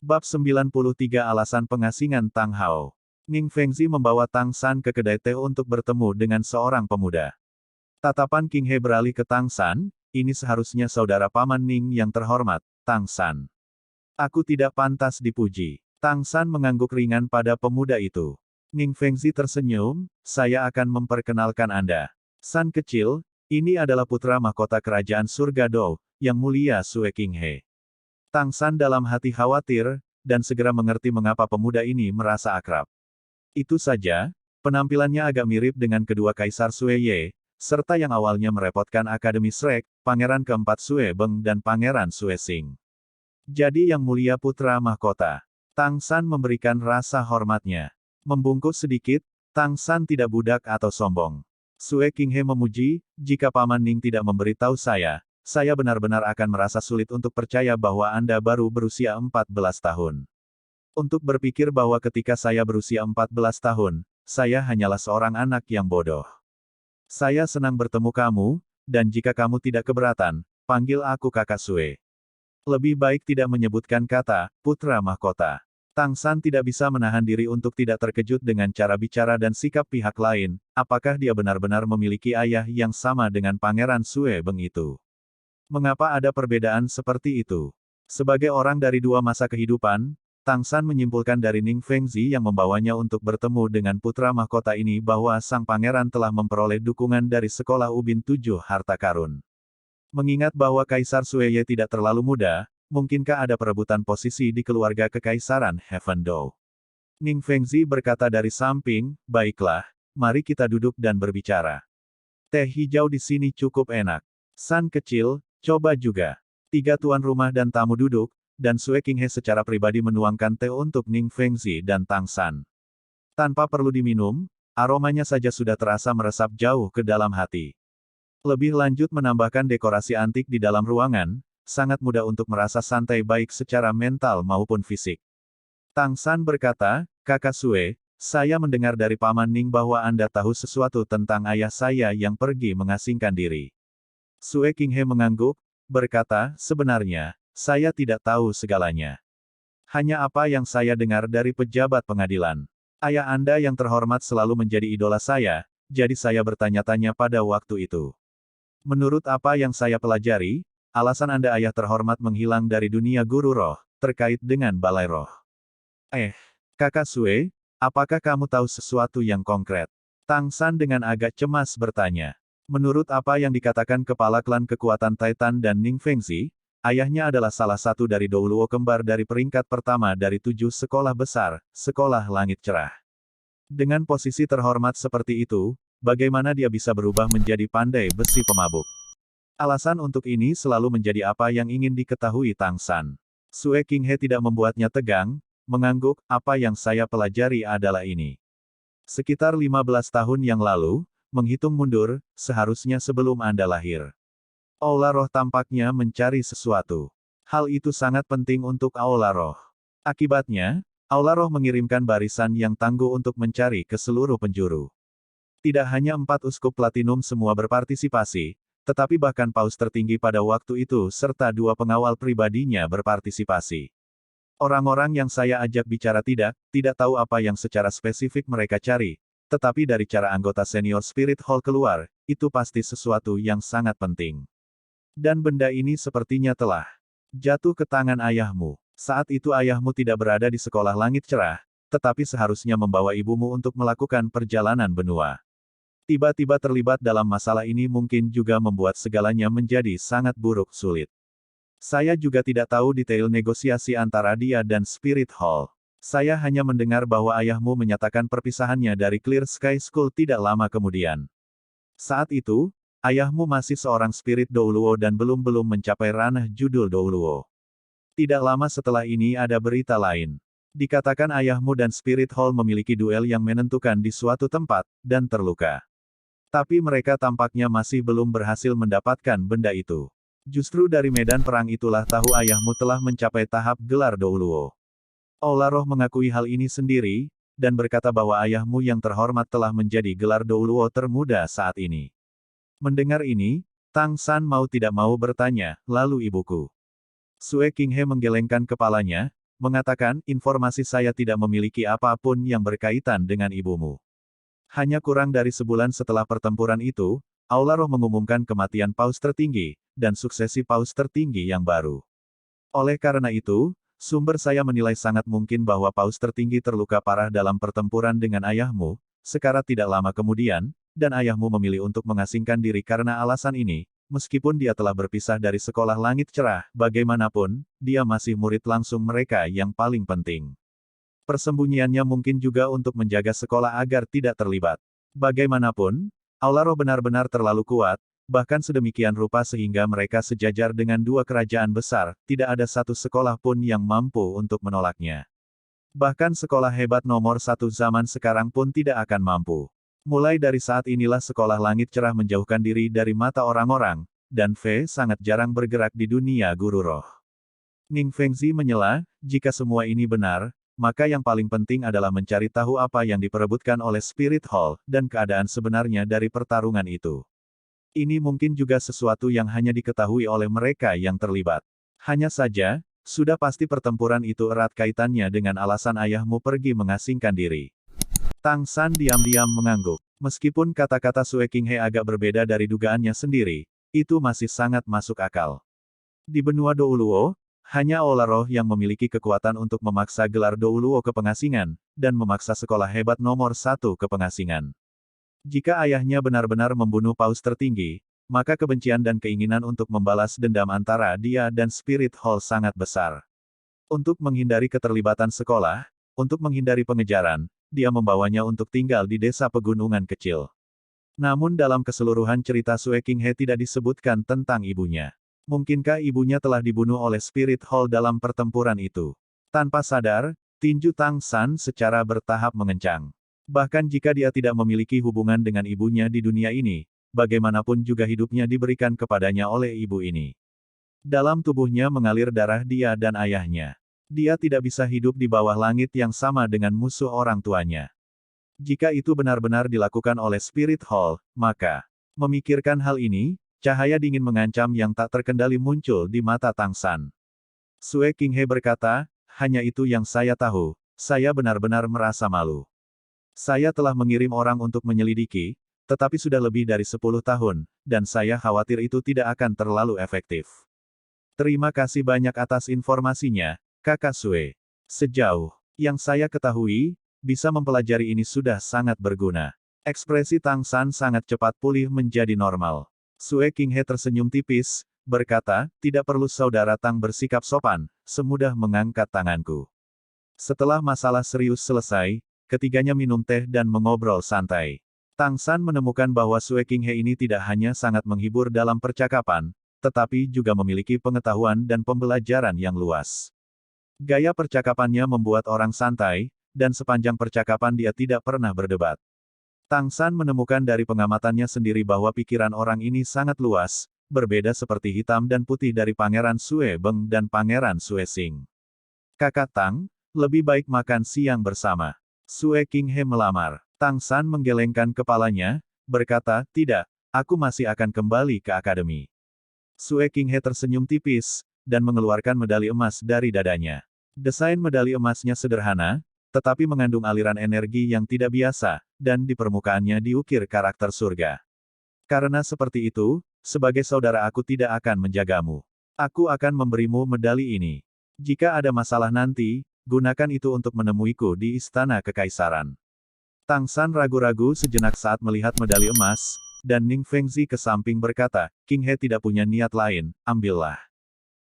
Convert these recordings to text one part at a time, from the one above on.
Bab 93 Alasan Pengasingan Tang Hao. Ning Fengzi membawa Tang San ke kedai teh untuk bertemu dengan seorang pemuda. Tatapan King He beralih ke Tang San, ini seharusnya saudara paman Ning yang terhormat, Tang San. Aku tidak pantas dipuji. Tang San mengangguk ringan pada pemuda itu. Ning Fengzi tersenyum, saya akan memperkenalkan Anda. San kecil, ini adalah putra mahkota kerajaan surga Dou, yang mulia Sue King He. Tang San dalam hati khawatir, dan segera mengerti mengapa pemuda ini merasa akrab. Itu saja, penampilannya agak mirip dengan kedua Kaisar Sue Ye, serta yang awalnya merepotkan Akademi Shrek, Pangeran keempat Sue Beng dan Pangeran Sue Sing. Jadi yang mulia putra mahkota. Tang San memberikan rasa hormatnya. Membungkuk sedikit, Tang San tidak budak atau sombong. Sue King He memuji, jika Paman Ning tidak memberitahu saya benar-benar akan merasa sulit untuk percaya bahwa Anda baru berusia 14 tahun. Untuk berpikir bahwa ketika saya berusia 14 tahun, saya hanyalah seorang anak yang bodoh. Saya senang bertemu kamu, dan jika kamu tidak keberatan, panggil aku Kakak Sue. Lebih baik tidak menyebutkan kata, putra mahkota. Tang San tidak bisa menahan diri untuk tidak terkejut dengan cara bicara dan sikap pihak lain, apakah dia benar-benar memiliki ayah yang sama dengan Pangeran Sue Beng itu. Mengapa ada perbedaan seperti itu? Sebagai orang dari dua masa kehidupan, Tang San menyimpulkan dari Ning Fengzi yang membawanya untuk bertemu dengan putra mahkota ini bahwa sang pangeran telah memperoleh dukungan dari sekolah Ubin Tujuh Harta Karun. Mengingat bahwa Kaisar Sue Ye tidak terlalu muda, mungkinkah ada perebutan posisi di keluarga kekaisaran Heaven Dou? Ning Fengzi berkata dari samping, baiklah, mari kita duduk dan berbicara. Teh hijau di sini cukup enak. San kecil, coba juga. Tiga tuan rumah dan tamu duduk, dan Sue King He secara pribadi menuangkan teh untuk Ning Fengzi dan Tang San. Tanpa perlu diminum, aromanya saja sudah terasa meresap jauh ke dalam hati. Lebih lanjut menambahkan dekorasi antik di dalam ruangan, sangat mudah untuk merasa santai baik secara mental maupun fisik. Tang San berkata, Kakak Sue, saya mendengar dari Paman Ning bahwa Anda tahu sesuatu tentang ayah saya yang pergi mengasingkan diri. Sue King He mengangguk, berkata, sebenarnya, saya tidak tahu segalanya. Hanya apa yang saya dengar dari pejabat pengadilan. Ayah Anda yang terhormat selalu menjadi idola saya, jadi saya bertanya-tanya pada waktu itu. Menurut apa yang saya pelajari, alasan Anda ayah terhormat menghilang dari dunia guru roh, terkait dengan balai roh. Kakak Sue, apakah kamu tahu sesuatu yang konkret? Tang San dengan agak cemas bertanya. Menurut apa yang dikatakan kepala klan kekuatan Titan dan Ning Fengzi, ayahnya adalah salah satu dari Douluo kembar dari peringkat pertama dari 7 sekolah besar, sekolah langit cerah. Dengan posisi terhormat seperti itu, bagaimana dia bisa berubah menjadi pandai besi pemabuk? Alasan untuk ini selalu menjadi apa yang ingin diketahui Tang San. Sue King He tidak membuatnya tegang, mengangguk, apa yang saya pelajari adalah ini. Sekitar 15 tahun yang lalu, menghitung mundur, seharusnya sebelum Anda lahir. Aula roh tampaknya mencari sesuatu. Hal itu sangat penting untuk aula roh. Akibatnya, aula roh mengirimkan barisan yang tangguh untuk mencari ke seluruh penjuru. Tidak hanya 4 uskup platinum semua berpartisipasi, tetapi bahkan paus tertinggi pada waktu itu serta 2 pengawal pribadinya berpartisipasi. Orang-orang yang saya ajak bicara tidak tahu apa yang secara spesifik mereka cari, tetapi dari cara anggota senior Spirit Hall keluar, itu pasti sesuatu yang sangat penting. Dan benda ini sepertinya telah jatuh ke tangan ayahmu. Saat itu ayahmu tidak berada di sekolah langit cerah, tetapi seharusnya membawa ibumu untuk melakukan perjalanan benua. Tiba-tiba terlibat dalam masalah ini mungkin juga membuat segalanya menjadi sangat buruk sulit. Saya juga tidak tahu detail negosiasi antara dia dan Spirit Hall. Saya hanya mendengar bahwa ayahmu menyatakan perpisahannya dari Clear Sky School tidak lama kemudian. Saat itu, ayahmu masih seorang spirit Douluo dan belum mencapai ranah judul Douluo. Tidak lama setelah ini ada berita lain. Dikatakan ayahmu dan Spirit Hall memiliki duel yang menentukan di suatu tempat, dan terluka. Tapi mereka tampaknya masih belum berhasil mendapatkan benda itu. Justru dari medan perang itulah tahu ayahmu telah mencapai tahap gelar Douluo. Aula roh mengakui hal ini sendiri, dan berkata bahwa ayahmu yang terhormat telah menjadi gelar Douluo termuda saat ini. Mendengar ini, Tang San mau tidak mau bertanya, lalu ibuku. Sue King He menggelengkan kepalanya, mengatakan, informasi saya tidak memiliki apapun yang berkaitan dengan ibumu. Hanya kurang dari sebulan setelah pertempuran itu, Aula Roh mengumumkan kematian Paus tertinggi, dan suksesi Paus tertinggi yang baru. Oleh karena itu, sumber saya menilai sangat mungkin bahwa Paus tertinggi terluka parah dalam pertempuran dengan ayahmu, sekara tidak lama kemudian, dan ayahmu memilih untuk mengasingkan diri karena alasan ini, meskipun dia telah berpisah dari sekolah langit cerah, bagaimanapun, dia masih murid langsung mereka yang paling penting. Persembunyiannya mungkin juga untuk menjaga sekolah agar tidak terlibat. Bagaimanapun, Aula Roh benar-benar terlalu kuat, bahkan sedemikian rupa sehingga mereka sejajar dengan dua kerajaan besar, tidak ada satu sekolah pun yang mampu untuk menolaknya. Bahkan sekolah hebat nomor satu zaman sekarang pun tidak akan mampu. Mulai dari saat inilah sekolah langit cerah menjauhkan diri dari mata orang-orang, dan Fei sangat jarang bergerak di dunia guru roh. Ning Fengzi menyela, jika semua ini benar, maka yang paling penting adalah mencari tahu apa yang diperebutkan oleh Spirit Hall, dan keadaan sebenarnya dari pertarungan itu. Ini mungkin juga sesuatu yang hanya diketahui oleh mereka yang terlibat. Hanya saja, sudah pasti pertempuran itu erat kaitannya dengan alasan ayahmu pergi mengasingkan diri. Tang San diam-diam mengangguk. Meskipun kata-kata Sue Qinghe agak berbeda dari dugaannya sendiri, itu masih sangat masuk akal. Di benua Douluo, hanya Aula Roh yang memiliki kekuatan untuk memaksa gelar Douluo ke pengasingan, dan memaksa sekolah hebat nomor satu ke pengasingan. Jika ayahnya benar-benar membunuh Paus tertinggi, maka kebencian dan keinginan untuk membalas dendam antara dia dan Spirit Hall sangat besar. Untuk menghindari keterlibatan sekolah, untuk menghindari pengejaran, dia membawanya untuk tinggal di desa pegunungan kecil. Namun dalam keseluruhan cerita Sue Qinghe tidak disebutkan tentang ibunya. Mungkinkah ibunya telah dibunuh oleh Spirit Hall dalam pertempuran itu? Tanpa sadar, tinju Tang San secara bertahap mengencang. Bahkan jika dia tidak memiliki hubungan dengan ibunya di dunia ini, bagaimanapun juga hidupnya diberikan kepadanya oleh ibu ini. Dalam tubuhnya mengalir darah dia dan ayahnya. Dia tidak bisa hidup di bawah langit yang sama dengan musuh orang tuanya. Jika itu benar-benar dilakukan oleh Spirit Hall, maka, memikirkan hal ini, cahaya dingin mengancam yang tak terkendali muncul di mata Tang San. Sue Qinghe berkata, hanya itu yang saya tahu, saya benar-benar merasa malu. Saya telah mengirim orang untuk menyelidiki, tetapi sudah lebih dari 10 tahun, dan saya khawatir itu tidak akan terlalu efektif. Terima kasih banyak atas informasinya, Kakak Sue. Sejauh yang saya ketahui, bisa mempelajari ini sudah sangat berguna. Ekspresi Tang San sangat cepat pulih menjadi normal. Sue Qinghe tersenyum tipis, berkata, tidak perlu saudara Tang bersikap sopan, semudah mengangkat tanganku. Setelah masalah serius selesai, ketiganya minum teh dan mengobrol santai. Tang San menemukan bahwa Sue Qinghe ini tidak hanya sangat menghibur dalam percakapan, tetapi juga memiliki pengetahuan dan pembelajaran yang luas. Gaya percakapannya membuat orang santai, dan sepanjang percakapan dia tidak pernah berdebat. Tang San menemukan dari pengamatannya sendiri bahwa pikiran orang ini sangat luas, berbeda seperti hitam dan putih dari Pangeran Sue Beng dan Pangeran Sue Sing. Kakak Tang, lebih baik makan siang bersama. Sue Qinghe melamar. Tang San menggelengkan kepalanya, berkata, tidak, aku masih akan kembali ke akademi. Sue Qinghe tersenyum tipis, dan mengeluarkan medali emas dari dadanya. Desain medali emasnya sederhana, tetapi mengandung aliran energi yang tidak biasa, dan di permukaannya diukir karakter surga. Karena seperti itu, sebagai saudara aku tidak akan menjagamu. Aku akan memberimu medali ini. Jika ada masalah nanti, gunakan itu untuk menemuiku di Istana Kekaisaran. Tang San ragu-ragu sejenak saat melihat medali emas, dan Ning Fengzi ke samping berkata, Qinghe tidak punya niat lain, ambillah.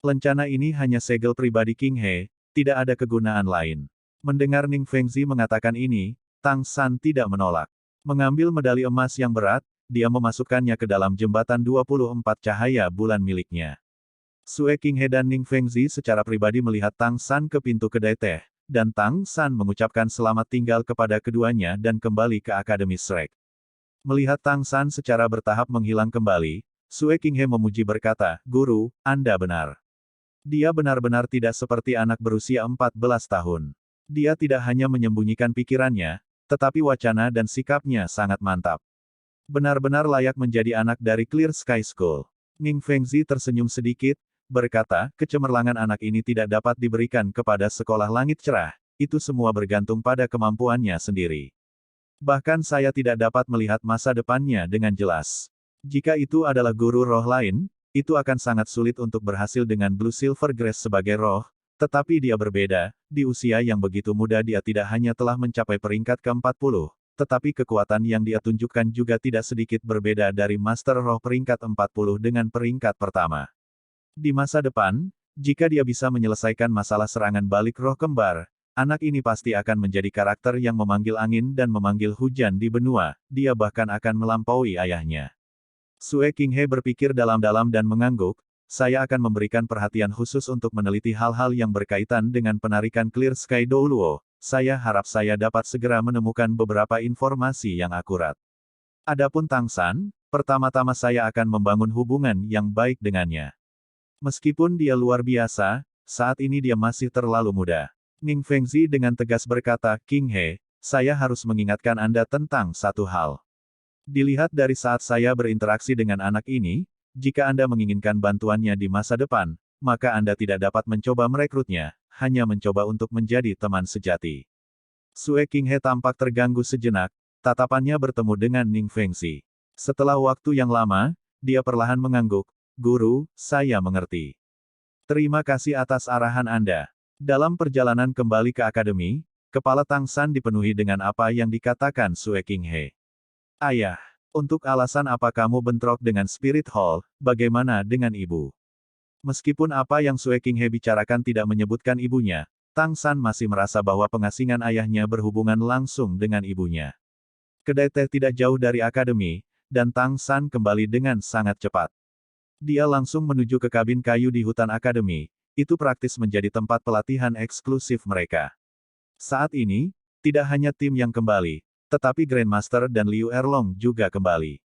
Lencana ini hanya segel pribadi Qinghe, tidak ada kegunaan lain. Mendengar Ning Fengzi mengatakan ini, Tang San tidak menolak. Mengambil medali emas yang berat, dia memasukkannya ke dalam jembatan 24 cahaya bulan miliknya. Sue Qinghe dan Ning Fengzi secara pribadi melihat Tang San ke pintu kedai teh, dan Tang San mengucapkan selamat tinggal kepada keduanya dan kembali ke Akademi Shrek. Melihat Tang San secara bertahap menghilang kembali, Sue Qinghe memuji berkata, Guru, Anda benar. Dia benar-benar tidak seperti anak berusia 14 tahun. Dia tidak hanya menyembunyikan pikirannya, tetapi wacana dan sikapnya sangat mantap. Benar-benar layak menjadi anak dari Clear Sky School. Ning Fengzi tersenyum sedikit, berkata, kecemerlangan anak ini tidak dapat diberikan kepada sekolah langit cerah, itu semua bergantung pada kemampuannya sendiri. Bahkan saya tidak dapat melihat masa depannya dengan jelas. Jika itu adalah guru roh lain, itu akan sangat sulit untuk berhasil dengan Blue Silver Grace sebagai roh, tetapi dia berbeda, di usia yang begitu muda dia tidak hanya telah mencapai peringkat ke-40, tetapi kekuatan yang dia tunjukkan juga tidak sedikit berbeda dari Master Roh peringkat 40 dengan peringkat pertama. Di masa depan, jika dia bisa menyelesaikan masalah serangan balik roh kembar, anak ini pasti akan menjadi karakter yang memanggil angin dan memanggil hujan di benua, dia bahkan akan melampaui ayahnya. Sue Qinghe berpikir dalam-dalam dan mengangguk, saya akan memberikan perhatian khusus untuk meneliti hal-hal yang berkaitan dengan penarikan Clear Sky Douluo, saya harap saya dapat segera menemukan beberapa informasi yang akurat. Adapun Tang San, pertama-tama saya akan membangun hubungan yang baik dengannya. Meskipun dia luar biasa, saat ini dia masih terlalu muda. Ning Fengzi dengan tegas berkata, Qinghe, saya harus mengingatkan Anda tentang satu hal. Dilihat dari saat saya berinteraksi dengan anak ini, jika Anda menginginkan bantuannya di masa depan, maka Anda tidak dapat mencoba merekrutnya, hanya mencoba untuk menjadi teman sejati. Sue Qinghe tampak terganggu sejenak, tatapannya bertemu dengan Ning Fengzi. Setelah waktu yang lama, dia perlahan mengangguk, Guru, saya mengerti. Terima kasih atas arahan Anda. Dalam perjalanan kembali ke akademi, kepala Tang San dipenuhi dengan apa yang dikatakan Sue Qinghe. Ayah, untuk alasan apa kamu bentrok dengan Spirit Hall, bagaimana dengan ibu? Meskipun apa yang Sue Qinghe bicarakan tidak menyebutkan ibunya, Tang San masih merasa bahwa pengasingan ayahnya berhubungan langsung dengan ibunya. Kedai teh tidak jauh dari akademi, dan Tang San kembali dengan sangat cepat. Dia langsung menuju ke kabin kayu di hutan akademi, itu praktis menjadi tempat pelatihan eksklusif mereka. Saat ini, tidak hanya tim yang kembali, tetapi Grandmaster dan Liu Erlong juga kembali.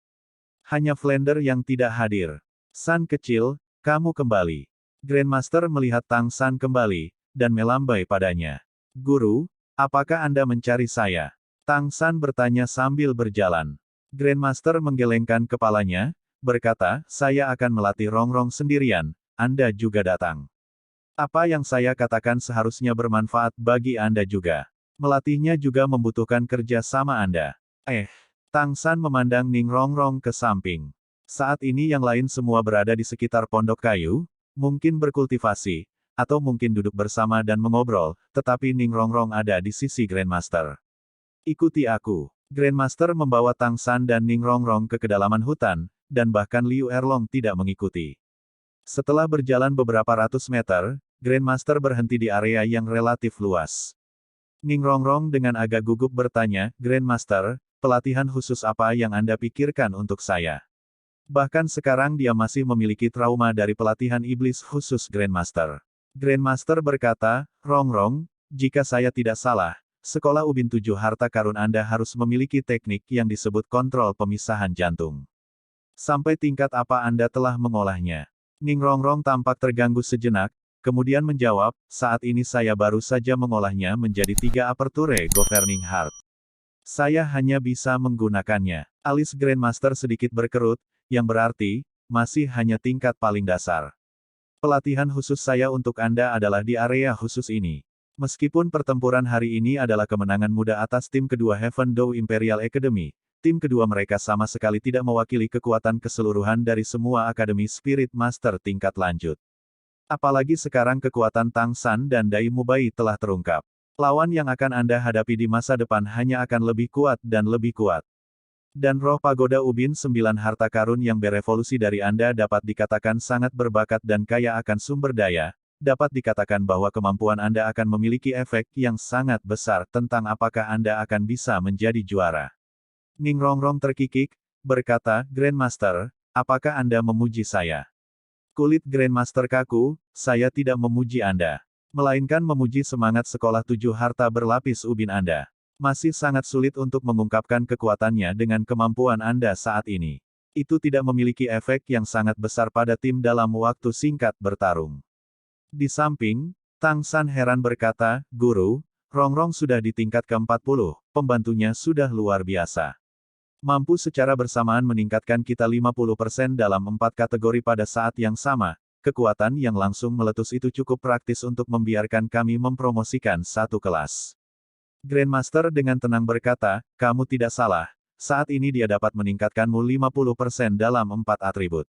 Hanya Flander yang tidak hadir. San kecil, kamu kembali. Grandmaster melihat Tang San kembali, dan melambai padanya. Guru, apakah Anda mencari saya? Tang San bertanya sambil berjalan. Grandmaster menggelengkan kepalanya, berkata, saya akan melatih Rongrong sendirian, Anda juga datang. Apa yang saya katakan seharusnya bermanfaat bagi Anda juga. Melatihnya juga membutuhkan kerja sama Anda. Tang San memandang Ning Rongrong ke samping. Saat ini yang lain semua berada di sekitar pondok kayu, mungkin berkultivasi, atau mungkin duduk bersama dan mengobrol, tetapi Ning Rongrong ada di sisi Grandmaster. Ikuti aku. Grandmaster membawa Tang San dan Ning Rongrong ke kedalaman hutan, dan bahkan Liu Erlong tidak mengikuti. Setelah berjalan beberapa ratus meter, Grandmaster berhenti di area yang relatif luas. Ning Rongrong dengan agak gugup bertanya, Grandmaster, pelatihan khusus apa yang Anda pikirkan untuk saya? Bahkan sekarang dia masih memiliki trauma dari pelatihan iblis khusus Grandmaster. Grandmaster berkata, Rongrong, jika saya tidak salah, sekolah Ubin 7 harta karun Anda harus memiliki teknik yang disebut kontrol pemisahan jantung. Sampai tingkat apa Anda telah mengolahnya? Ning Rongrong tampak terganggu sejenak, kemudian menjawab, saat ini saya baru saja mengolahnya menjadi 3 aperture governing heart. Saya hanya bisa menggunakannya. Alis Grandmaster sedikit berkerut, yang berarti, masih hanya tingkat paling dasar. Pelatihan khusus saya untuk Anda adalah di area khusus ini. Meskipun pertempuran hari ini adalah kemenangan muda atas tim kedua Heaven Dow Imperial Academy, tim kedua mereka sama sekali tidak mewakili kekuatan keseluruhan dari semua Akademi Spirit Master tingkat lanjut. Apalagi sekarang kekuatan Tang San dan Dai Mubai telah terungkap. Lawan yang akan Anda hadapi di masa depan hanya akan lebih kuat dan lebih kuat. Dan roh pagoda Ubin 9 harta karun yang berevolusi dari Anda dapat dikatakan sangat berbakat dan kaya akan sumber daya, dapat dikatakan bahwa kemampuan Anda akan memiliki efek yang sangat besar tentang apakah Anda akan bisa menjadi juara. Ning Rongrong terkikik, berkata, Grandmaster, apakah Anda memuji saya? Kulit Grandmaster kaku, saya tidak memuji Anda. Melainkan memuji semangat sekolah 7 harta berlapis Ubin Anda. Masih sangat sulit untuk mengungkapkan kekuatannya dengan kemampuan Anda saat ini. Itu tidak memiliki efek yang sangat besar pada tim dalam waktu singkat bertarung. Di samping, Tang San heran berkata, Guru, Rongrong sudah di tingkat ke-40, pembantunya sudah luar biasa. Mampu secara bersamaan meningkatkan kita 50% dalam 4 kategori pada saat yang sama, kekuatan yang langsung meletus itu cukup praktis untuk membiarkan kami mempromosikan satu kelas. Grandmaster dengan tenang berkata, kamu tidak salah. Saat ini dia dapat meningkatkanmu 50% dalam 4 atribut.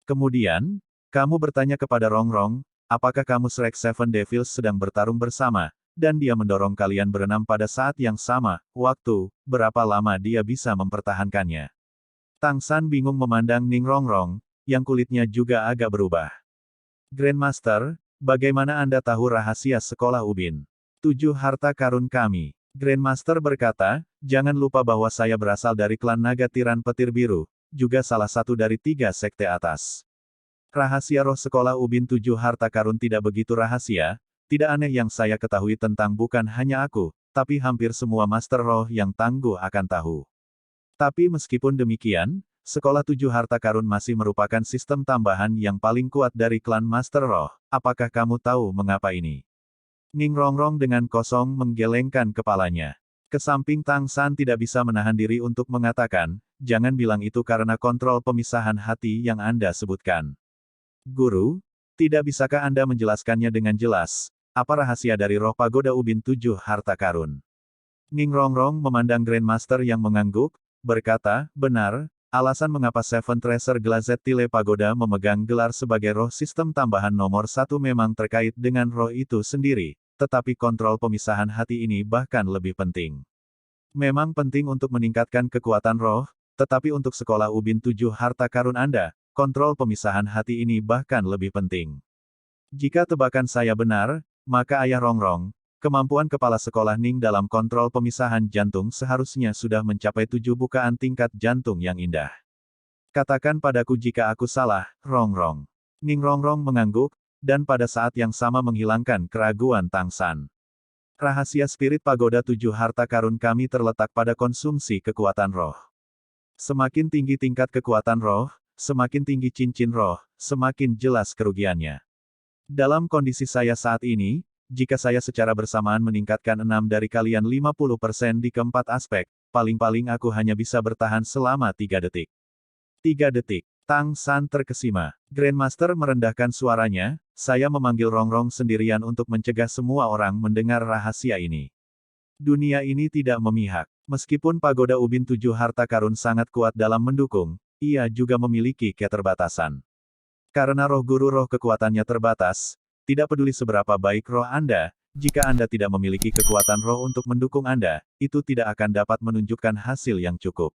Kemudian, kamu bertanya kepada Rongrong, apakah kamu Shrek Seven Devils sedang bertarung bersama, dan dia mendorong kalian berenam pada saat yang sama, berapa lama dia bisa mempertahankannya. Tang San bingung memandang Ning Rongrong, yang kulitnya juga agak berubah. Grandmaster, bagaimana Anda tahu rahasia sekolah Ubin? 7 harta karun kami. Grandmaster berkata, jangan lupa bahwa saya berasal dari klan naga tiran petir biru, juga salah satu dari 3 sekte atas. Rahasia roh sekolah Ubin 7 harta karun tidak begitu rahasia, tidak aneh yang saya ketahui tentang bukan hanya aku, tapi hampir semua master roh yang tangguh akan tahu. Tapi meskipun demikian, sekolah 7 harta karun masih merupakan sistem tambahan yang paling kuat dari klan master roh. Apakah kamu tahu mengapa ini? Ning Rongrong dengan kosong menggelengkan kepalanya. Kesamping Tang San tidak bisa menahan diri untuk mengatakan, jangan bilang itu karena kontrol pemisahan hati yang Anda sebutkan. Guru, tidak bisakah Anda menjelaskannya dengan jelas, apa rahasia dari roh pagoda Ubin 7 harta karun? Ning Rongrong memandang Grandmaster yang mengangguk, berkata, benar, alasan mengapa Seven Treasure Glazed Tile Pagoda memegang gelar sebagai roh sistem tambahan nomor 1 memang terkait dengan roh itu sendiri, tetapi kontrol pemisahan hati ini bahkan lebih penting. Memang penting untuk meningkatkan kekuatan roh, tetapi untuk sekolah Ubin 7 harta karun Anda, kontrol pemisahan hati ini bahkan lebih penting. Jika tebakan saya benar, maka Ayah Rongrong, kemampuan kepala sekolah Ning dalam kontrol pemisahan jantung seharusnya sudah mencapai 7 bukaan tingkat jantung yang indah. Katakan padaku jika aku salah, Rongrong. Ning Rongrong mengangguk, dan pada saat yang sama menghilangkan keraguan Tang San. Rahasia spirit pagoda 7 harta karun kami terletak pada konsumsi kekuatan roh. Semakin tinggi tingkat kekuatan roh, semakin tinggi cincin roh, semakin jelas kerugiannya. Dalam kondisi saya saat ini, jika saya secara bersamaan meningkatkan 6 dari kalian 50% di keempat aspek, paling-paling aku hanya bisa bertahan selama 3 detik. 3 detik. Tang San terkesima. Grandmaster merendahkan suaranya, saya memanggil Rongrong sendirian untuk mencegah semua orang mendengar rahasia ini. Dunia ini tidak memihak. Meskipun pagoda Ubin 7 harta karun sangat kuat dalam mendukung, ia juga memiliki keterbatasan. Karena roh guru roh kekuatannya terbatas, tidak peduli seberapa baik roh Anda, jika Anda tidak memiliki kekuatan roh untuk mendukung Anda, itu tidak akan dapat menunjukkan hasil yang cukup.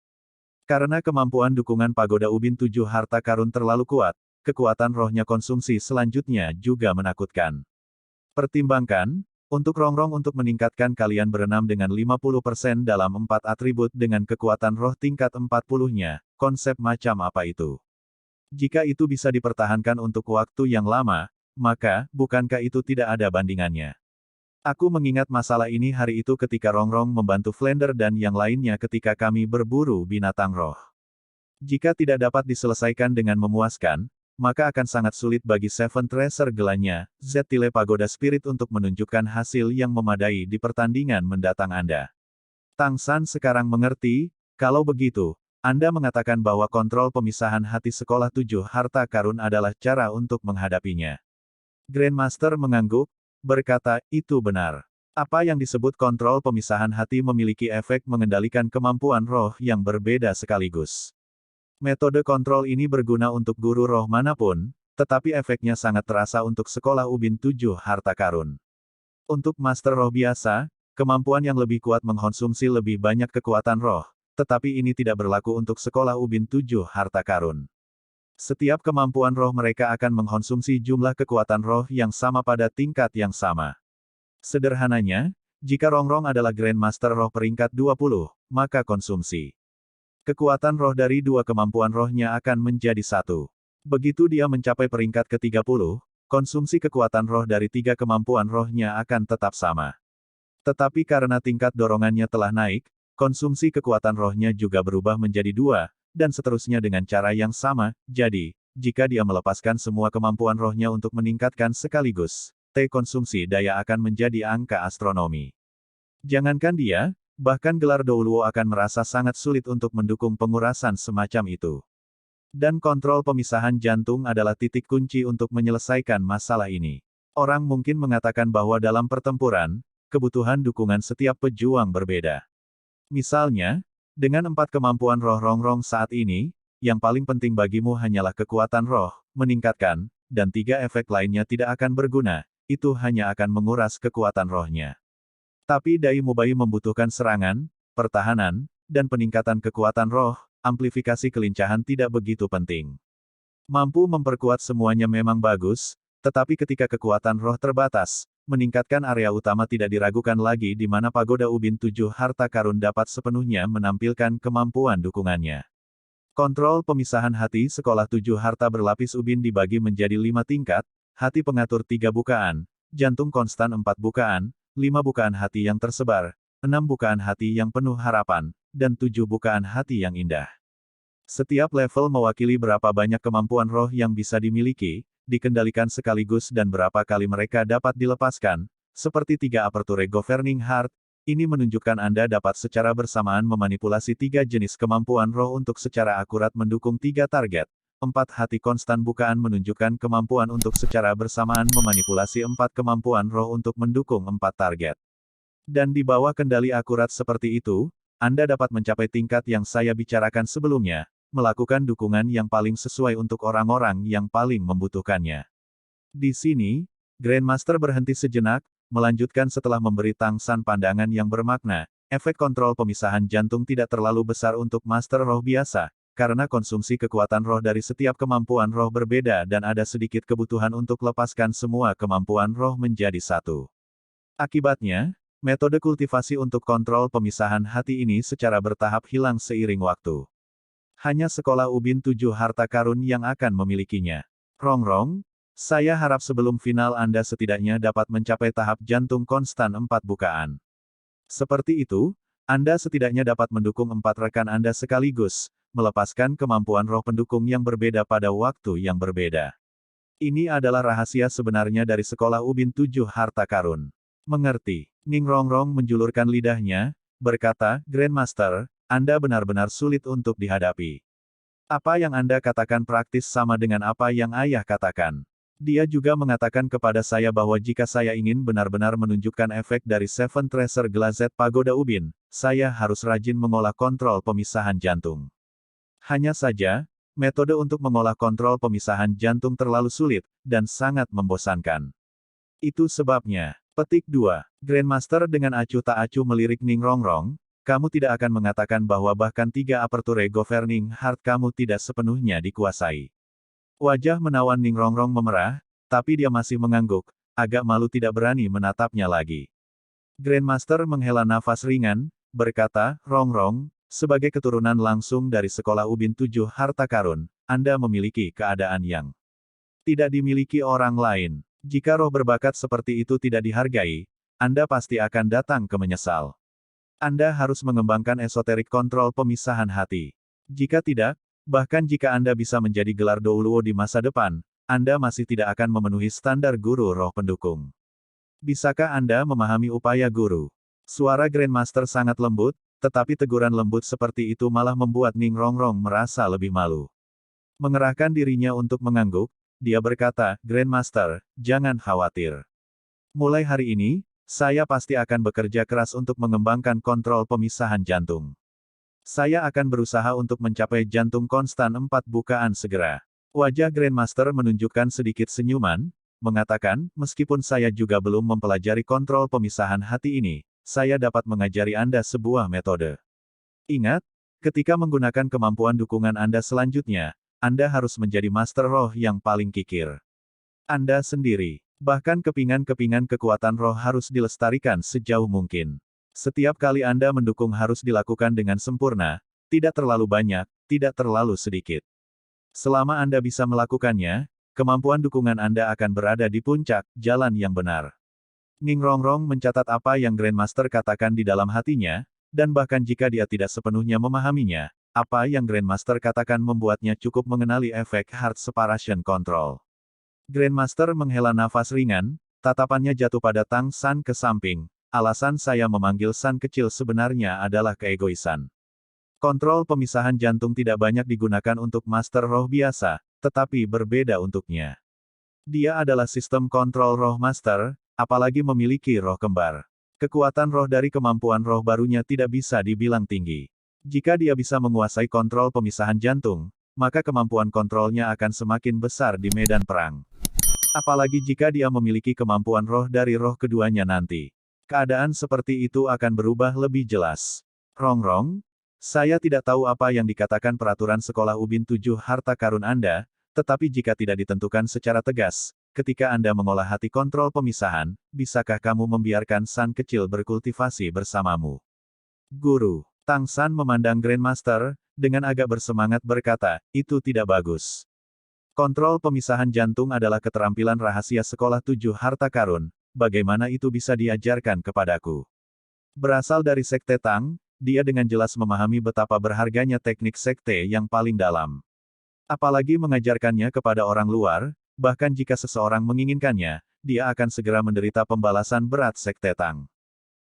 Karena kemampuan dukungan pagoda Ubin 7 harta karun terlalu kuat, kekuatan rohnya konsumsi selanjutnya juga menakutkan. Pertimbangkan, untuk Rongrong untuk meningkatkan kalian berenam dengan 50% dalam 4 atribut dengan kekuatan roh tingkat 40-nya, konsep macam apa itu? Jika itu bisa dipertahankan untuk waktu yang lama, maka, bukankah itu tidak ada bandingannya? Aku mengingat masalah ini hari itu ketika Rongrong membantu Flander dan yang lainnya ketika kami berburu binatang roh. Jika tidak dapat diselesaikan dengan memuaskan, maka akan sangat sulit bagi Seven Treasure Gelanya, Tile Pagoda Spirit untuk menunjukkan hasil yang memadai di pertandingan mendatang Anda. Tang San sekarang mengerti, kalau begitu, Anda mengatakan bahwa kontrol pemisahan hati sekolah 7 harta karun adalah cara untuk menghadapinya. Grandmaster mengangguk, berkata, itu benar. Apa yang disebut kontrol pemisahan hati memiliki efek mengendalikan kemampuan roh yang berbeda sekaligus. Metode kontrol ini berguna untuk guru roh manapun, tetapi efeknya sangat terasa untuk sekolah Ubin 7 harta karun. Untuk master roh biasa, kemampuan yang lebih kuat mengkonsumsi lebih banyak kekuatan roh, tetapi ini tidak berlaku untuk sekolah Ubin 7 harta karun. Setiap kemampuan roh mereka akan mengkonsumsi jumlah kekuatan roh yang sama pada tingkat yang sama. Sederhananya, jika Rongrong adalah Grandmaster roh peringkat 20, maka konsumsi kekuatan roh dari 2 kemampuan rohnya akan menjadi 1. Begitu dia mencapai peringkat ke-30, konsumsi kekuatan roh dari 3 kemampuan rohnya akan tetap sama. Tetapi karena tingkat dorongannya telah naik, konsumsi kekuatan rohnya juga berubah menjadi 2, dan seterusnya dengan cara yang sama. Jadi, jika dia melepaskan semua kemampuan rohnya untuk meningkatkan sekaligus, konsumsi daya akan menjadi angka astronomi. Jangankan dia, bahkan gelar Douluo akan merasa sangat sulit untuk mendukung pengurasan semacam itu. Dan kontrol pemisahan jantung adalah titik kunci untuk menyelesaikan masalah ini. Orang mungkin mengatakan bahwa dalam pertempuran, kebutuhan dukungan setiap pejuang berbeda. Misalnya, dengan 4 kemampuan roh Rongrong saat ini, yang paling penting bagimu hanyalah kekuatan roh, meningkatkan, dan 3 efek lainnya tidak akan berguna, itu hanya akan menguras kekuatan rohnya. Tapi Dai Mubai membutuhkan serangan, pertahanan, dan peningkatan kekuatan roh, amplifikasi kelincahan tidak begitu penting. Mampu memperkuat semuanya memang bagus, tetapi ketika kekuatan roh terbatas, meningkatkan area utama tidak diragukan lagi di mana Pagoda Ubin 7 Harta Karun dapat sepenuhnya menampilkan kemampuan dukungannya. Kontrol pemisahan hati Sekolah 7 Harta Berlapis Ubin dibagi menjadi 5 tingkat, hati pengatur 3 bukaan, jantung konstan 4 bukaan, 5 bukaan hati yang tersebar, 6 bukaan hati yang penuh harapan, dan 7 bukaan hati yang indah. Setiap level mewakili berapa banyak kemampuan roh yang bisa dimiliki, dikendalikan sekaligus dan berapa kali mereka dapat dilepaskan, seperti 3 Aperture Governing Heart, ini menunjukkan Anda dapat secara bersamaan memanipulasi 3 jenis kemampuan roh untuk secara akurat mendukung 3 target. 4 hati konstan bukaan menunjukkan kemampuan untuk secara bersamaan memanipulasi 4 kemampuan roh untuk mendukung 4 target. Dan di bawah kendali akurat seperti itu, Anda dapat mencapai tingkat yang saya bicarakan sebelumnya, melakukan dukungan yang paling sesuai untuk orang-orang yang paling membutuhkannya. Di sini, Grandmaster berhenti sejenak, melanjutkan setelah memberi Tang San pandangan yang bermakna, efek kontrol pemisahan jantung tidak terlalu besar untuk Master Roh biasa, karena konsumsi kekuatan roh dari setiap kemampuan roh berbeda dan ada sedikit kebutuhan untuk lepaskan semua kemampuan roh menjadi satu. Akibatnya, metode kultivasi untuk kontrol pemisahan hati ini secara bertahap hilang seiring waktu. Hanya Sekolah Ubin 7 Harta Karun yang akan memilikinya. Rongrong, saya harap sebelum final Anda setidaknya dapat mencapai tahap jantung konstan 4 bukaan. Seperti itu, Anda setidaknya dapat mendukung 4 rekan Anda sekaligus, melepaskan kemampuan roh pendukung yang berbeda pada waktu yang berbeda. Ini adalah rahasia sebenarnya dari Sekolah Ubin 7 Harta Karun. Mengerti? Ning Rongrong menjulurkan lidahnya, berkata, Grandmaster, Anda benar-benar sulit untuk dihadapi. Apa yang Anda katakan praktis sama dengan apa yang Ayah katakan. Dia juga mengatakan kepada saya bahwa jika saya ingin benar-benar menunjukkan efek dari Seven Treasure Glazed Pagoda Ubin, saya harus rajin mengolah kontrol pemisahan jantung. Hanya saja, metode untuk mengolah kontrol pemisahan jantung terlalu sulit, dan sangat membosankan. Itu sebabnya. Petik 2. Grandmaster dengan acuh tak acuh melirik Ning Rongrong, kamu tidak akan mengatakan bahwa bahkan 3 Aperture Governing Heart kamu tidak sepenuhnya dikuasai. Wajah menawan Ning Rongrong memerah, tapi dia masih mengangguk, agak malu tidak berani menatapnya lagi. Grandmaster menghela nafas ringan, berkata, Rongrong, sebagai keturunan langsung dari Sekolah Ubin 7 Harta Karun, Anda memiliki keadaan yang tidak dimiliki orang lain. Jika roh berbakat seperti itu tidak dihargai, Anda pasti akan datang ke menyesal. Anda harus mengembangkan esoterik kontrol pemisahan hati. Jika tidak, bahkan jika Anda bisa menjadi gelar Douluo di masa depan, Anda masih tidak akan memenuhi standar guru roh pendukung. Bisakah Anda memahami upaya guru? Suara Grandmaster sangat lembut, tetapi teguran lembut seperti itu malah membuat Ning Rongrong merasa lebih malu. Mengerahkan dirinya untuk mengangguk, dia berkata, Grandmaster, jangan khawatir. Mulai hari ini, saya pasti akan bekerja keras untuk mengembangkan kontrol pemisahan jantung. Saya akan berusaha untuk mencapai jantung konstan 4 bukaan segera. Wajah Grandmaster menunjukkan sedikit senyuman, mengatakan, meskipun saya juga belum mempelajari kontrol pemisahan hati ini, saya dapat mengajari Anda sebuah metode. Ingat, ketika menggunakan kemampuan dukungan Anda selanjutnya, Anda harus menjadi master roh yang paling kikir. Anda sendiri, bahkan kepingan-kepingan kekuatan roh harus dilestarikan sejauh mungkin. Setiap kali Anda mendukung harus dilakukan dengan sempurna, tidak terlalu banyak, tidak terlalu sedikit. Selama Anda bisa melakukannya, kemampuan dukungan Anda akan berada di puncak jalan yang benar. Ning Rongrong mencatat apa yang Grandmaster katakan di dalam hatinya, dan bahkan jika dia tidak sepenuhnya memahaminya, apa yang Grandmaster katakan membuatnya cukup mengenali efek Heart Separation Control. Grandmaster menghela nafas ringan, tatapannya jatuh pada Tang San ke samping. Alasan saya memanggil San kecil sebenarnya adalah keegoisan. Kontrol pemisahan jantung tidak banyak digunakan untuk Master Roh biasa, tetapi berbeda untuknya. Dia adalah sistem kontrol roh Master, apalagi memiliki roh kembar. Kekuatan roh dari kemampuan roh barunya tidak bisa dibilang tinggi. Jika dia bisa menguasai kontrol pemisahan jantung, maka kemampuan kontrolnya akan semakin besar di medan perang. Apalagi jika dia memiliki kemampuan roh dari roh keduanya nanti. Keadaan seperti itu akan berubah lebih jelas. Rongrong, saya tidak tahu apa yang dikatakan peraturan sekolah Ubin 7 harta karun Anda, tetapi jika tidak ditentukan secara tegas, ketika Anda mengolah hati kontrol pemisahan, bisakah kamu membiarkan San kecil berkultivasi bersamamu? Guru, Tang San memandang Grandmaster, dengan agak bersemangat berkata, itu tidak bagus. Kontrol pemisahan jantung adalah keterampilan rahasia sekolah 7 harta karun, bagaimana itu bisa diajarkan kepadaku? Berasal dari Sekte Tang, dia dengan jelas memahami betapa berharganya teknik sekte yang paling dalam. Apalagi mengajarkannya kepada orang luar, bahkan jika seseorang menginginkannya, dia akan segera menderita pembalasan berat Sekte Tang.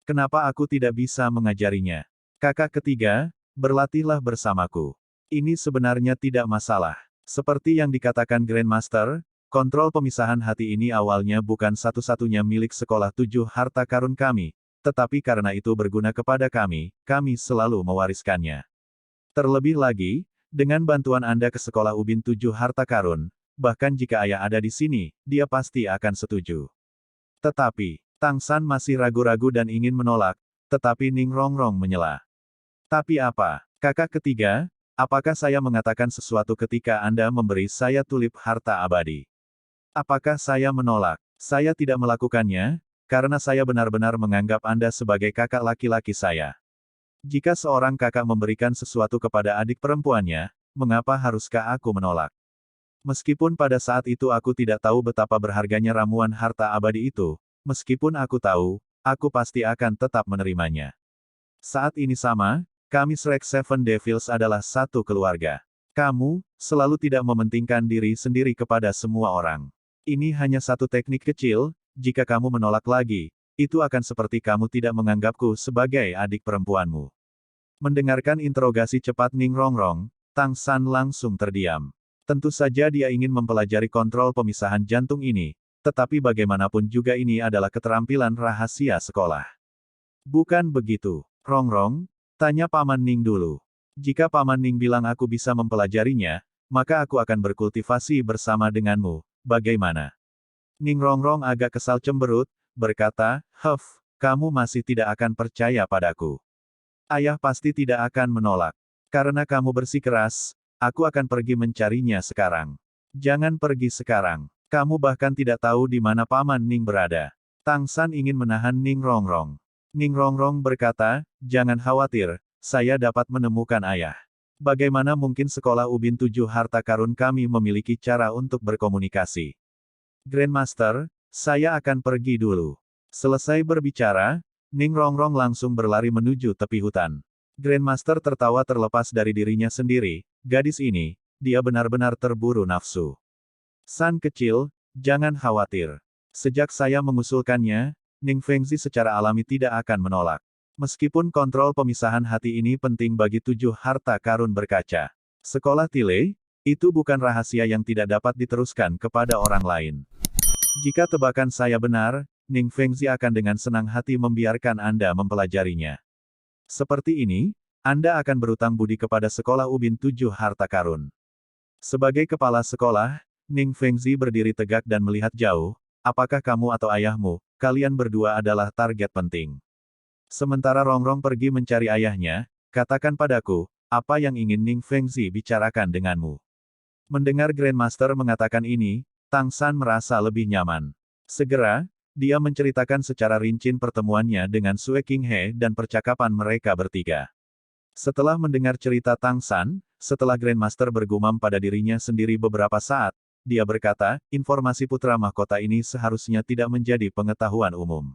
Kenapa aku tidak bisa mengajarinya? Kakak ketiga, berlatihlah bersamaku. Ini sebenarnya tidak masalah. Seperti yang dikatakan Grandmaster, kontrol pemisahan hati ini awalnya bukan satu-satunya milik sekolah 7 harta karun kami, tetapi karena itu berguna kepada kami selalu mewariskannya. Terlebih lagi, dengan bantuan Anda ke sekolah Ubin 7 harta karun, bahkan jika ayah ada di sini, dia pasti akan setuju. Tetapi, Tang San masih ragu-ragu dan ingin menolak, tetapi Ning Rongrong menyela. Tapi apa, kakak ketiga, apakah saya mengatakan sesuatu ketika Anda memberi saya tulip harta abadi? Apakah saya menolak? Saya tidak melakukannya, karena saya benar-benar menganggap Anda sebagai kakak laki-laki saya. Jika seorang kakak memberikan sesuatu kepada adik perempuannya, mengapa haruskah aku menolak? Meskipun pada saat itu aku tidak tahu betapa berharganya ramuan harta abadi itu, meskipun aku tahu, aku pasti akan tetap menerimanya. Saat ini sama, kami Shrek Seven Devils adalah satu keluarga. Kamu, selalu tidak mementingkan diri sendiri kepada semua orang. Ini hanya satu teknik kecil, jika kamu menolak lagi, itu akan seperti kamu tidak menganggapku sebagai adik perempuanmu. Mendengarkan interogasi cepat Ning Rongrong, Tang San langsung terdiam. Tentu saja dia ingin mempelajari kontrol pemisahan jantung ini, tetapi bagaimanapun juga ini adalah keterampilan rahasia sekolah. Bukan begitu, Rongrong? Tanya Paman Ning dulu. Jika Paman Ning bilang aku bisa mempelajarinya, maka aku akan berkultivasi bersama denganmu, bagaimana? Ning Rongrong agak kesal cemberut, berkata, kamu masih tidak akan percaya padaku. Ayah pasti tidak akan menolak. Karena kamu bersikeras, aku akan pergi mencarinya sekarang. Jangan pergi sekarang. Kamu bahkan tidak tahu di mana Paman Ning berada. Tang San ingin menahan Ning Rongrong. Ning Rongrong berkata, jangan khawatir, saya dapat menemukan ayah. Bagaimana mungkin sekolah Ubin 7 harta karun kami memiliki cara untuk berkomunikasi? Grandmaster, saya akan pergi dulu. Selesai berbicara, Ning Rongrong langsung berlari menuju tepi hutan. Grandmaster tertawa terlepas dari dirinya sendiri, gadis ini, dia benar-benar terburu nafsu. San kecil, jangan khawatir. Sejak saya mengusulkannya, Ning Fengzi secara alami tidak akan menolak. Meskipun kontrol pemisahan hati ini penting bagi 7 harta karun berkaca. Sekolah Tile, itu bukan rahasia yang tidak dapat diteruskan kepada orang lain. Jika tebakan saya benar, Ning Fengzi akan dengan senang hati membiarkan Anda mempelajarinya. Seperti ini, Anda akan berutang budi kepada sekolah Ubin 7 harta karun. Sebagai kepala sekolah, Ning Fengzi berdiri tegak dan melihat jauh, apakah kamu atau ayahmu, kalian berdua adalah target penting. Sementara Rongrong pergi mencari ayahnya, katakan padaku, apa yang ingin Ning Fengzi bicarakan denganmu. Mendengar Grandmaster mengatakan ini, Tang San merasa lebih nyaman. Segera, dia menceritakan secara rinci pertemuannya dengan Sue Qinghe dan percakapan mereka bertiga. Setelah mendengar cerita Tang San, setelah Grandmaster bergumam pada dirinya sendiri beberapa saat, dia berkata, informasi putra mahkota ini seharusnya tidak menjadi pengetahuan umum.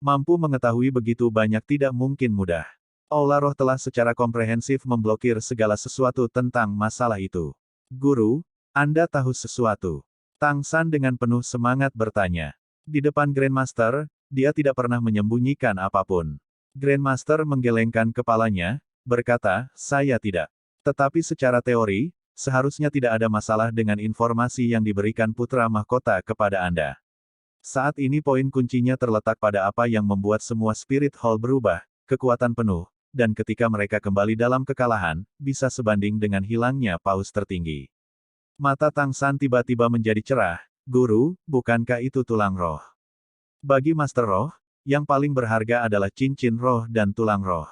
Mampu mengetahui begitu banyak tidak mungkin mudah. Aula Roh telah secara komprehensif memblokir segala sesuatu tentang masalah itu. Guru, Anda tahu sesuatu? Tang San dengan penuh semangat bertanya. Di depan Grandmaster, dia tidak pernah menyembunyikan apapun. Grandmaster menggelengkan kepalanya, berkata, saya tidak. Tetapi secara teori, seharusnya tidak ada masalah dengan informasi yang diberikan putra mahkota kepada Anda. Saat ini poin kuncinya terletak pada apa yang membuat semua Spirit Hall berubah, kekuatan penuh, dan ketika mereka kembali dalam kekalahan, bisa sebanding dengan hilangnya paus tertinggi. Mata Tang San tiba-tiba menjadi cerah, Guru, bukankah itu tulang roh? Bagi Master Roh, yang paling berharga adalah cincin roh dan tulang roh.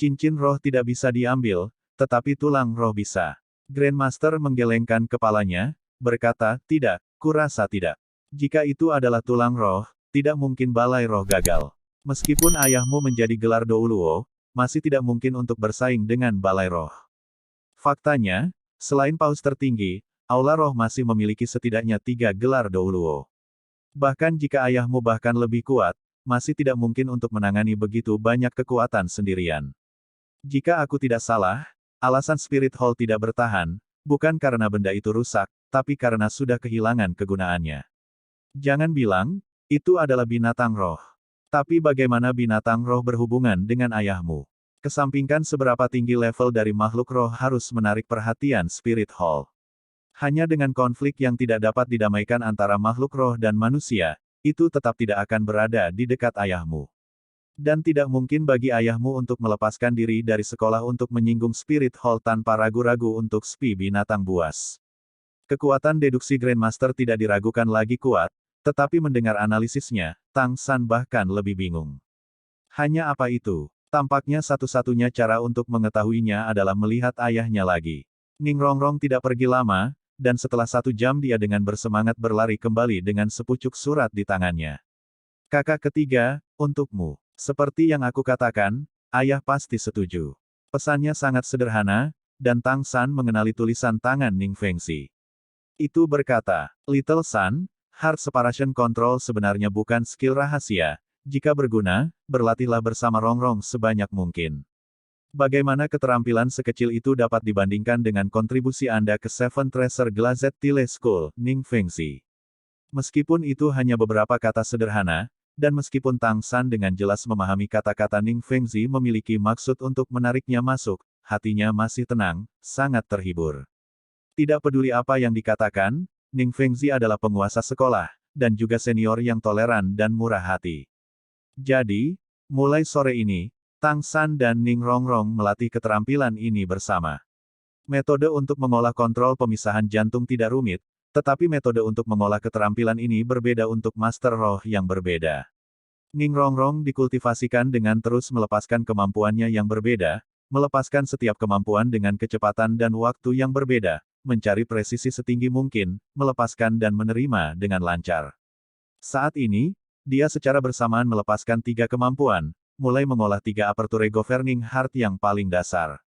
Cincin roh tidak bisa diambil, tetapi tulang roh bisa. Grandmaster menggelengkan kepalanya, berkata, tidak, kurasa tidak. Jika itu adalah tulang roh, tidak mungkin balai roh gagal. Meskipun ayahmu menjadi gelar Douluo, masih tidak mungkin untuk bersaing dengan balai roh. Faktanya, selain paus tertinggi, Aula Roh masih memiliki setidaknya 3 gelar Douluo. Bahkan jika ayahmu bahkan lebih kuat, masih tidak mungkin untuk menangani begitu banyak kekuatan sendirian. Jika aku tidak salah, alasan Spirit Hall tidak bertahan, bukan karena benda itu rusak, tapi karena sudah kehilangan kegunaannya. Jangan bilang, itu adalah binatang roh. Tapi bagaimana binatang roh berhubungan dengan ayahmu? Kesampingkan seberapa tinggi level dari makhluk roh harus menarik perhatian Spirit Hall. Hanya dengan konflik yang tidak dapat didamaikan antara makhluk roh dan manusia, itu tetap tidak akan berada di dekat ayahmu. Dan tidak mungkin bagi ayahmu untuk melepaskan diri dari sekolah untuk menyinggung Spirit Hall tanpa ragu-ragu untuk spi binatang buas. Kekuatan deduksi Grandmaster tidak diragukan lagi kuat, tetapi mendengar analisisnya, Tang San bahkan lebih bingung. Hanya apa itu? Tampaknya satu-satunya cara untuk mengetahuinya adalah melihat ayahnya lagi. Ning Rongrong tidak pergi lama, dan setelah 1 jam dia dengan bersemangat berlari kembali dengan sepucuk surat di tangannya. Kakak ketiga, untukmu. Seperti yang aku katakan, ayah pasti setuju. Pesannya sangat sederhana, dan Tang San mengenali tulisan tangan Ning Fengzi. Itu berkata, Little Sun, Heart Separation Control sebenarnya bukan skill rahasia. Jika berguna, berlatihlah bersama Rongrong sebanyak mungkin. Bagaimana keterampilan sekecil itu dapat dibandingkan dengan kontribusi Anda ke Seven Treasure Glazed Tile School, Ning Fengzi? Meskipun itu hanya beberapa kata sederhana, dan meskipun Tang San dengan jelas memahami kata-kata Ning Fengzi memiliki maksud untuk menariknya masuk, hatinya masih tenang, sangat terhibur. Tidak peduli apa yang dikatakan, Ning Fengzi adalah penguasa sekolah, dan juga senior yang toleran dan murah hati. Jadi, mulai sore ini, Tang San dan Ning Rongrong melatih keterampilan ini bersama. Metode untuk mengolah kontrol pemisahan jantung tidak rumit, tetapi metode untuk mengolah keterampilan ini berbeda untuk Master Roh yang berbeda. Ning Rongrong dikultivasikan dengan terus melepaskan kemampuannya yang berbeda, melepaskan setiap kemampuan dengan kecepatan dan waktu yang berbeda, mencari presisi setinggi mungkin, melepaskan dan menerima dengan lancar. Saat ini, dia secara bersamaan melepaskan 3 kemampuan, mulai mengolah 3 aperture governing heart yang paling dasar.